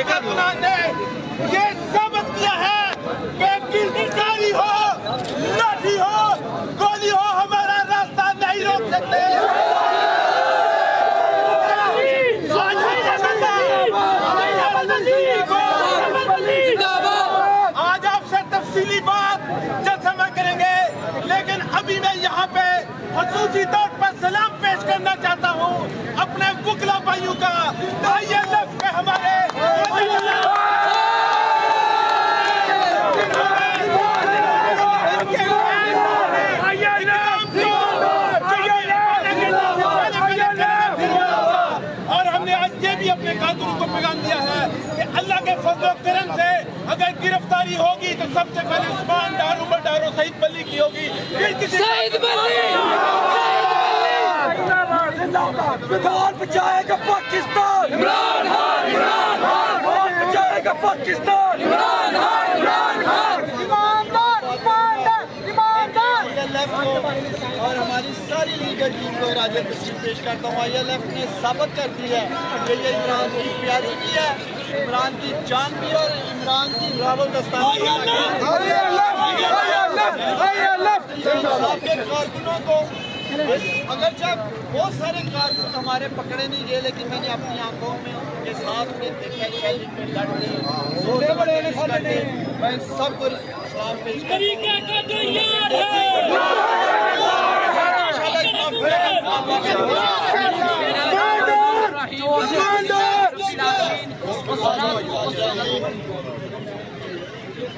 ने ये साबित किया है कि गिरफ्तारी हो, लाठी हो, गोली हो, हमारा रास्ता नहीं रोक सकते। आज आपसे तफसीली बात जब समय करेंगे, लेकिन अभी मैं यहाँ पे खसूसी तौर पर सलाम पेश करना चाहता हूँ अपने वुकला भाइयों का। ILF के हमारे और हमने आज ये भी अपने कानून को पैगाम दिया है कि अल्लाह के फजल करम से अगर गिरफ्तारी होगी तो सबसे पहले उस्मान डार, उमर डार और शहीद बल्ली की होगी। शहीद बल्ली बिहार बचाएगा पाकिस्तान, इमरान खान, इमरान खान बचाएगा पाकिस्तान, इमरान खान, इमरान खान ईमानदार, ईमानदार, ईमानदार। और हमारी सारी लीडर टीम को राजा तस्वीर पेश करता हूँ। ILF ने साबित कर दी है कि ये इमरान की प्यारी भी है, इमरान की जान भी और इमरान की रावल दस्तान के कारकुनों को अगर जब बहुत सारे कारकुन हमारे पकड़े नहीं गए, लेकिन मैंने अपनी आंखों में उनके साथ में देखा शैली में लड़ने मैं सबको सलाम पेश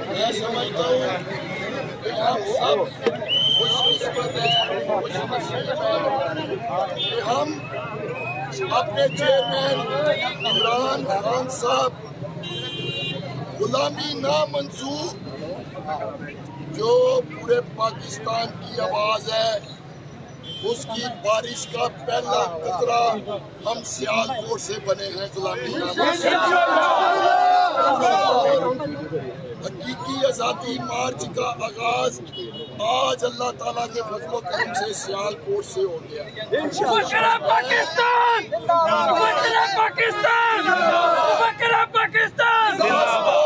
मैं समझता हूँ हम सब खुशकिस्मत हैं, हम अपने चेयरमैन इमरान खान साहब गुलामी ना मंजूर, जो पूरे पाकिस्तान की आवाज है, उसकी बारिश का पहला कतरा हम सियालकोट से बने हैं। गुलामी हकीकी आज़ादी मार्च का आगाज आज अल्लाह ताला के फजलो करम से सियालकोट से हो गया। पाकिस्तान, पाकिस्तान, पाकिस्तान।